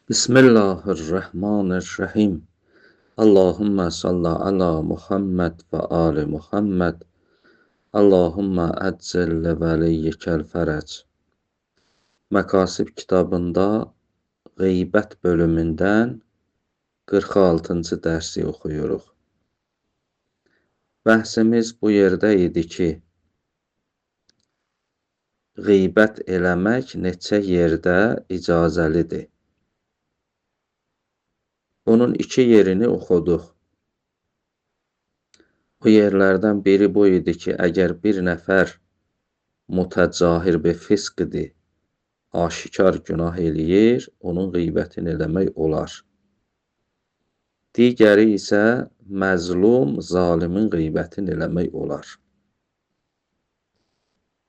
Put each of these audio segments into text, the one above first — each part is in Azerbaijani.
Bismillahirrahmanirrahim. Allahümme salli ala Muhammed ve ali Muhammed. Allahümme əccil li veliyyikəl fərəc. Məkasib kitabında qeybət bölümündən 46-cı dərsi oxuyuruq. Bəhsimiz bu yerdə idi ki, qeybət eləmək neçə yerdə icazəlidir. Bunun iki yerini oxuduq. Bu yerlərdən biri bu idi ki, əgər bir nəfər mütəcahir bi fisqdir, aşikar günah eləyir, onun qeybətini eləmək olar. Digəri isə məzlum, zalimin qeybətini eləmək olar.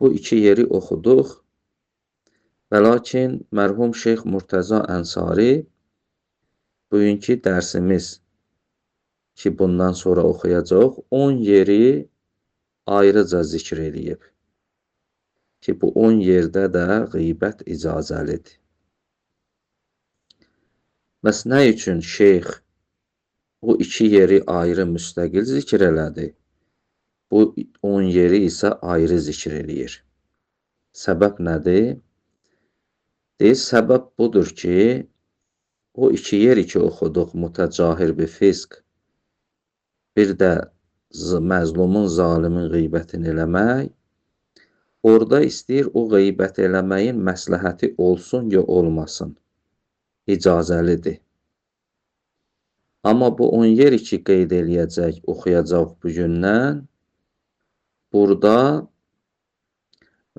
Bu iki yeri oxuduq və lakin mərhum Şeyx Murtəza Ənsari bugünkü dərsimiz ki, bundan sonra oxuyacaq, 10 yeri ayrıca zikr eləyib. Ki, bu 10 yerdə də qeybət icazəlidir. Bəs nə üçün şeyx bu iki yeri ayrı müstəqil zikr elədi? Bu 10 yeri isə ayrı zikr eləyir. Səbəb nədir? Səbəb budur ki, o iki yeri ki oxuduq, mütəcahir bi fisq, bir də məzlumun, zalimin qeybətini eləmək, orada istəyir o qeybət eləməyin məsləhəti olsun ya olmasın, icazəlidir. Amma bu 10 yeri ki qeyd eləyəcək, oxuyacaq bugündən, burada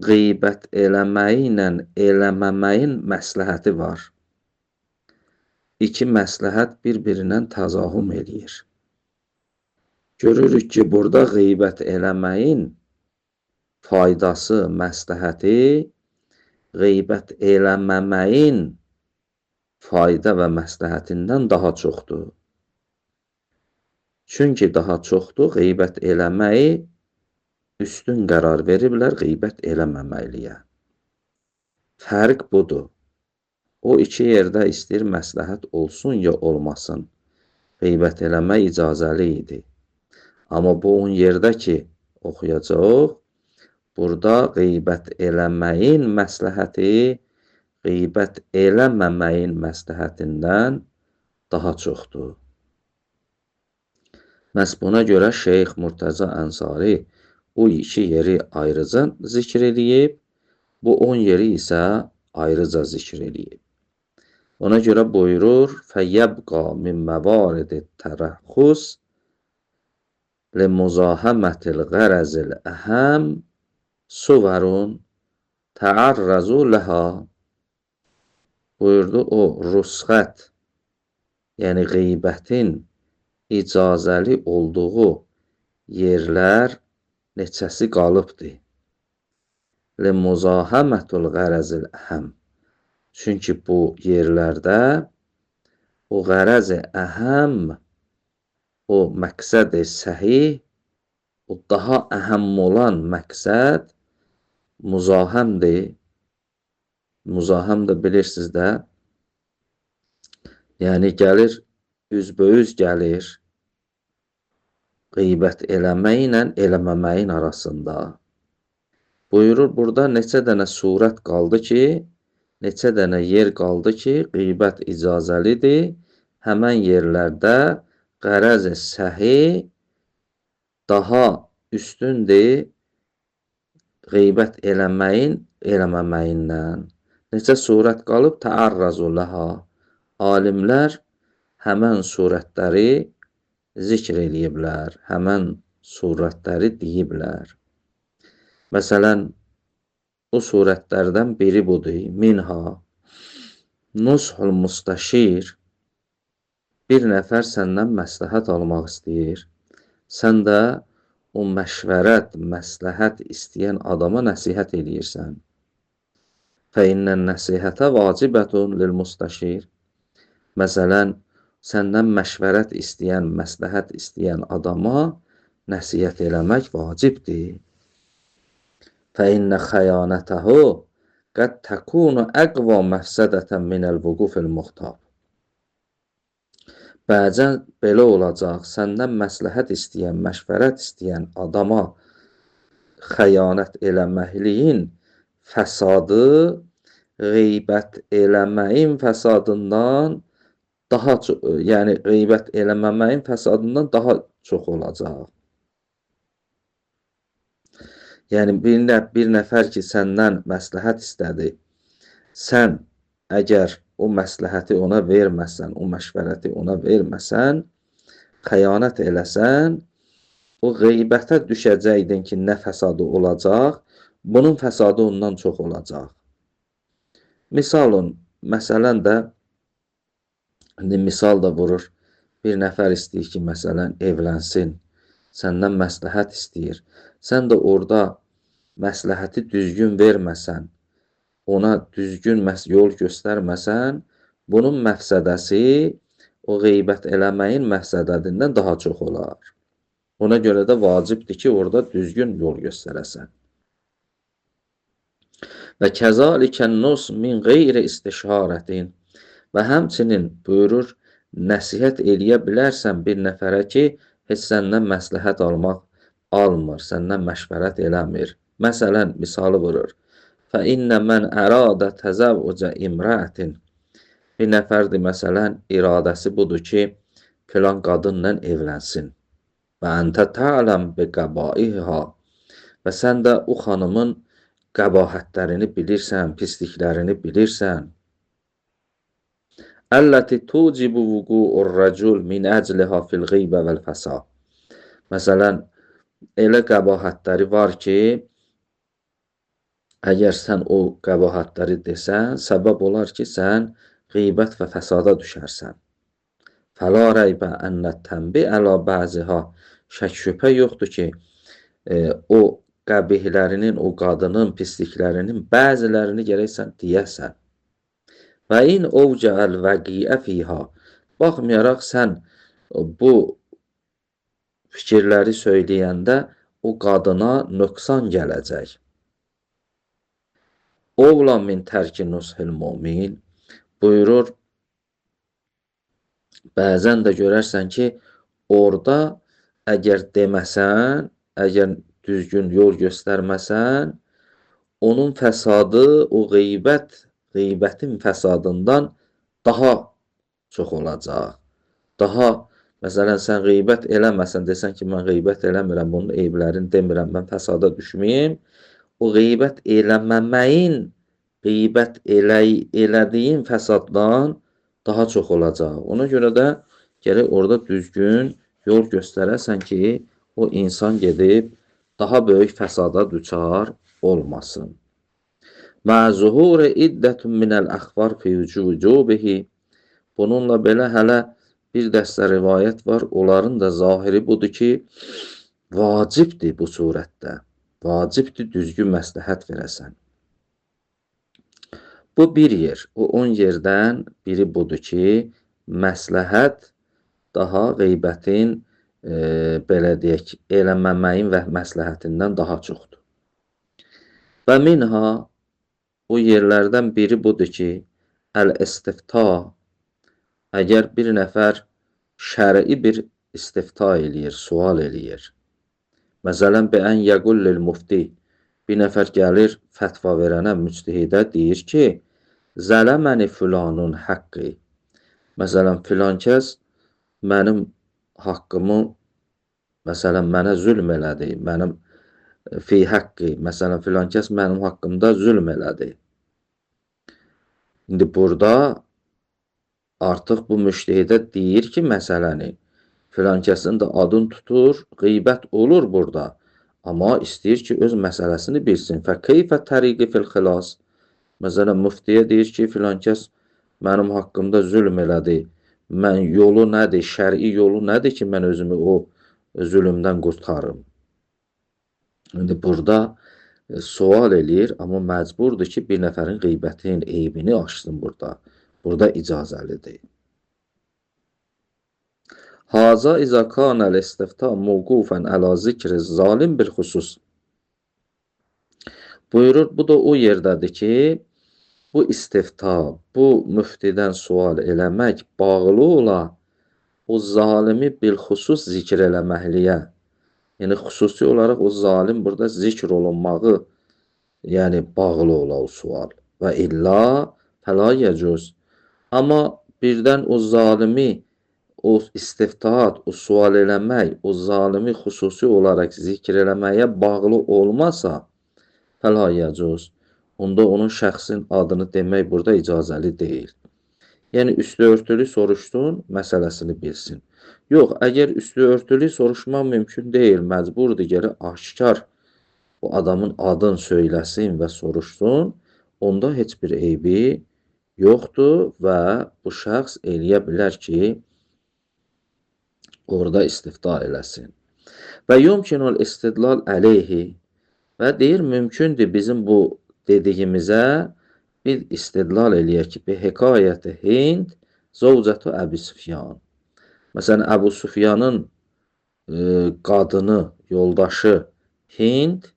qeybət eləməyi ilə eləməməyin məsləhəti var. İki məsləhət bir-birindən təzahüm eləyir. Görürük ki, burada qeybət eləməyin faydası, məsləhəti qeybət eləməməyin fayda və məsləhətindən daha çoxdur. Çünki daha çoxdur, qeybət eləməyi üstün qərar veriblər qeybət eləməməkliyə. Fərq budur. O iki yerdə istəyir məsləhət olsun ya olmasın. Qeybət eləmək icazəli idi. Amma bu 10 yerdə ki, oxuyacaq, burada qeybət eləməyin məsləhəti, qeybət eləməməyin məsləhətindən daha çoxdur. Məhz buna görə Şeyx Murtəza Ənsari bu iki yeri ayrıca zikr eləyib, bu 10 yeri isə ayrıca zikr eləyib. Ona görə buyurur, fəyyəbqa min məvaridit tərəxus limuzahəmətil qərəzil əhəm suvarun təərrəzu ləhə. Buyurdu, o rüsxət, yəni qeybətin icazəli olduğu yerlər neçəsi qalıbdır. Limuzahəmətul qərəzil əhəm. Çünki bu yerlərdə o qərəz-i əhəm, o məqsəd-i səhih, o daha əhəm olan məqsəd muzahəmdir. Muzahəm də bilirsiniz də, yəni gəlir, üzböyüz gəlir qeybət eləməklə eləməməyin arasında. Buyurur, burada neçə dənə surət qaldı ki, neçə dənə yer qaldı ki, qeybət icazəlidir, həmən yerlərdə qərəz-i səhih daha üstündür qeybət eləməməyindən. Neçə surət qalıb? Təərrəzu ləhə. Alimlər həmən surətləri zikr eləyiblər, həmən surətləri deyiblər. Məsələn, bu surətlərdən biri budur. Minha, nushul mustaşir, bir nəfər səndən məsləhət almaq istəyir. Sən də o məşvərət, məsləhət istəyən adama nəsihət eləyirsən. Fəinnən nəsihətə vacibətun lil mustaşir. Məsələn, səndən məşvərət istəyən, məsləhət istəyən adama nəsihət eləmək vacibdir. Fəinnə xəyanətəhu qəd təkunu əqva məfsədətən minəl vüqufil muxtab. Bəzən belə olacaq, səndən məsləhət istəyən, məşvərət istəyən adama xəyanət eləməkliyin fəsadı qeybət eləməyin fəsadından daha çox, yəni qeybət eləməməyin fəsadından daha çox olacaq. Yəni bir nəfər ki, səndən məsləhət istədi, sən əgər o məsləhəti ona verməsən, o məşvərəti ona verməsən, xəyanət eləsən, o qeybətə düşəcəkdin ki, nə fəsadı olacaq, bunun fəsadı ondan çox olacaq. Misalın, məsələn də, misal da vurur, bir nəfər istəyir ki, məsələn, evlənsin, səndən məsləhət istəyir, sən də orada məsləhəti düzgün verməsən, ona düzgün yol göstərməsən, bunun məfsədəsi o qeybət eləməyin məfsədədindən daha çox olar. Ona görə də vacibdir ki, orada düzgün yol göstərəsən. Və kəzalikən nus min qeyri istişarətin və həmçinin buyurur, nəsihət eləyə bilərsən bir nəfərə ki, heç səndən məsləhət almır, səndən məşvərət eləmir. Məsələn, misalı vurur. فَإِنَّ مَنْ أَرَادَ تَزَوُّجَ إِمْرَأَةٍ Bir nəfərdir, məsələn, iradəsi budur ki, filan qadınla evlənsin. Və əntə tə'ləm bi qəbaiha və sən də o xanımın qəbahətlərini bilirsən, pisliklərini bilirsən. Əlləti tucibu vuqu'ur rəcul min əcliha fil ğeybə vəl fəsa. Məsələn, elə qəbahətləri var ki, əgər sən o qəbahətləri desən, səbəb olar ki, sən qeybət və fəsada düşərsən. Fəla rəybə ənnət tənbi əla bəziha. Şək şübhə yoxdur ki, o qəbihlərinin, o qadının pisliklərinin bəzilərini gərək sən deyəsən. Və in ovcəəl vəqiyə fiha. Baxmayaraq sən bu fikirləri söyləyəndə o qadına nöqsan gələcək. Ovla min tərki nushil mumin buyurur, bəzən də görərsən ki, orada əgər deməsən, əgər düzgün yol göstərməsən, onun fəsadı o qeybətin fəsadından daha çox olacaq. Daha, məsələn, sən qeybət eləməsən, desən ki, mən qeybət eləmirəm, bunun eyblərini demirəm, mən fəsada düşməyim, o qeybət eləməməyin, qeybət elədiyin fəsaddan daha çox olacaq. Ona görə də gərək orada düzgün yol göstərəsən ki, o insan gedib daha böyük fəsada düçar olmasın. Məzuhuri iddətun minəl əxbar fi vücubihi. Bununla belə hələ bir dəstə rivayət var, onların da zahiri budur ki, vacibdir bu surətdə. Vacibdir düzgün məsləhət verəsən. Bu bir yer, o 10 yerdən biri budur ki, məsləhət daha qeybətin, belə deyək, eləməməyin və məsləhətindən daha çoxdur. Və minha, o yerlərdən biri budur ki, əl-istifta, əgər bir nəfər şəri bir istifta eləyir, sual eləyir. Məsələn, bəən yəqullil mufti, bir nəfər gəlir, fətva verənə, müctehidə deyir ki, zələməni filanun haqqı. Məsələn, filan kəs mənim haqqımı, məsələn, mənə zülm elədi, mənim fi haqqı, məsələn, filan kəs mənim haqqımda zülm elədi. İndi burada artıq bu müctehidə deyir ki, məsələni, filan kəsin də adını tutur, qeybət olur burada. Amma istəyir ki, öz məsələsini bilsin. Fəkeyfə təriqi fil xilas. Məsələn, müftiyə deyir ki, filan kəs mənim haqqımda zülm elədi. Mən yolu nədir, şəri yolu nədir ki, mən özümü o zülmdən qurtarım. İndi burada sual eləyir, amma məcburdur ki, bir nəfərin qeybətinin eybini açsın burada. Burada icazəlidir. Haza izə kanəl istifta muvqufən əla zikri zalim bil xusus. Buyurur, bu da o yerdədir ki, bu istifta, bu müftidən sual eləmək bağlı ola o zalimi bilxüsus zikr eləməkliyə, yəni xüsusi olaraq o zalim burada zikr olunmağı, yəni bağlı ola o sual. Və illa fəla yəcuz. Amma birdən o zalimi, o istiftaat, o sual eləmək, o zalimi xüsusi olaraq zikr eləməyə bağlı olmasa, fəla yəcuz. Onda onun şəxsin adını demək burada icazəli deyil. Yəni üstü örtülü soruşdun, məsələsini bilsin. Yox, əgər üstü örtülü soruşmaq mümkün deyil, məcburdur gələ aşkar o adamın adını söyləsin və soruşsun, onda heç bir eybi yoxdur və bu şəxs eləyə bilər ki, orada istifta eləsin. Və yumkinul istidlal əleyhi və deyir, mümkündür bizim bu dediyimizə bir istidlal eləyək ki, bi hekayəti Hind zovcətu Əbu Süfyan. Məsələn, Əbu Süfyanın qadını, yoldaşı Hind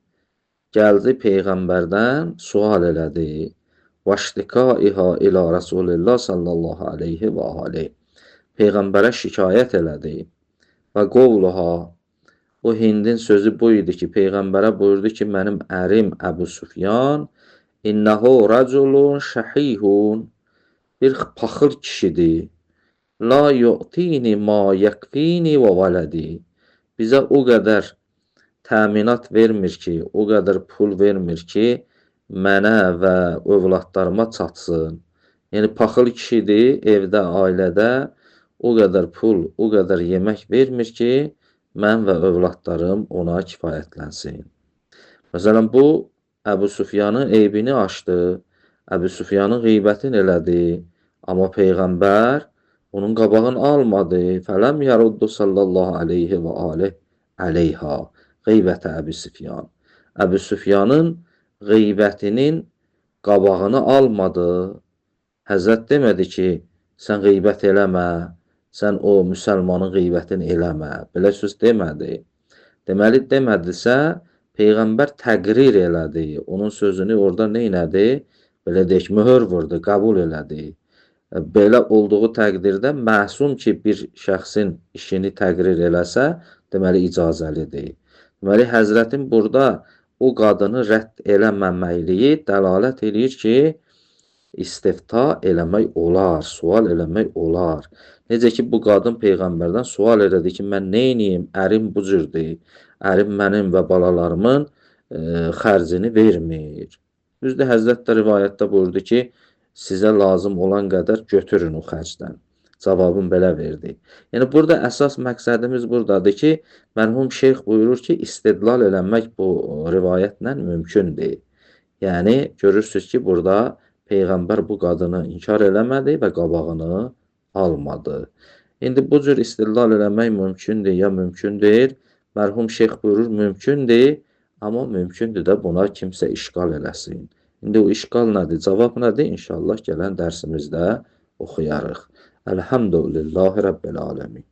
gəldi Peyğəmbərdən sual elədi. Vaştikaiha ilə Rasulillah sallallahu aleyhi və aleyh. Peyğəmbərə şikayət elədi. Və qovluha, o Hindin sözü bu idi ki, Peyğəmbərə buyurdu ki, mənim ərim Əbu Süfyan İnnəhu rəculun şəhihun, bir paxıl kişidir. La yu'tini ma yəkfini və vələdi. Bizə o qədər təminat vermir ki, o qədər pul vermir ki, mənə və övladlarıma çatsın. Yəni, paxıl kişidir, evdə, ailədə o qədər pul, o qədər yemək vermir ki, mən və övladlarım ona kifayətlənsin. Məsələn, bu Əbu Süfyanın eybini açdı, Əbu Süfyanın qeybətini elədi, amma Peyğəmbər onun qabağını almadı. Fələm yaruddu sallallahu aleyhi və aleyh əleyha qeybətə Əbu Süfyan. Əbu Süfyanın qeybətinin qabağını almadı. Həzrət demədi ki, sən qeybət eləmə, sən o müsəlmanın qeybətini eləmə. Belə söz demədi. Deməli, demədisə, Peyğəmbər təqrir elədi. Onun sözünü orada neynədi? Belə deyək, möhür vurdu, qəbul elədi. Belə olduğu təqdirdə məsum ki, bir şəxsin işini təqrir eləsə, deməli, icazəlidir. Deməli, Həzrətin burada o qadını rədd eləməməkliyi dəlalət edir ki, istifta eləmək olar, sual eləmək olar. Necə ki, bu qadın Peyğəmbərdən sual elədi ki, mən neyniyim, ərim bu cürdür, ərim mənim və balalarımın xərcini vermir. Düzdür, Həzrət də rivayətdə buyurdu ki, sizə lazım olan qədər götürün o xərcdən. Cavabını belə verdi. Yəni, burada əsas məqsədimiz buradadır ki, mərhum şeyx buyurur ki, istidlal eləmək bu rivayətlə mümkündür. Yəni, görürsünüz ki, burada Peyğəmbər bu qadını inkar eləmədi və qabağını almadı. İndi bu cür istidlal eləmək mümkündür ya mümkün deyil. Mərhum şeyx buyurur, mümkündür, amma mümkündür də buna kimsə işqal eləsin. İndi o işqal nədir, cavab nədir? İnşallah gələn dərsimizdə oxuyarıq. Elhamdülillahi Rabbil aləmin.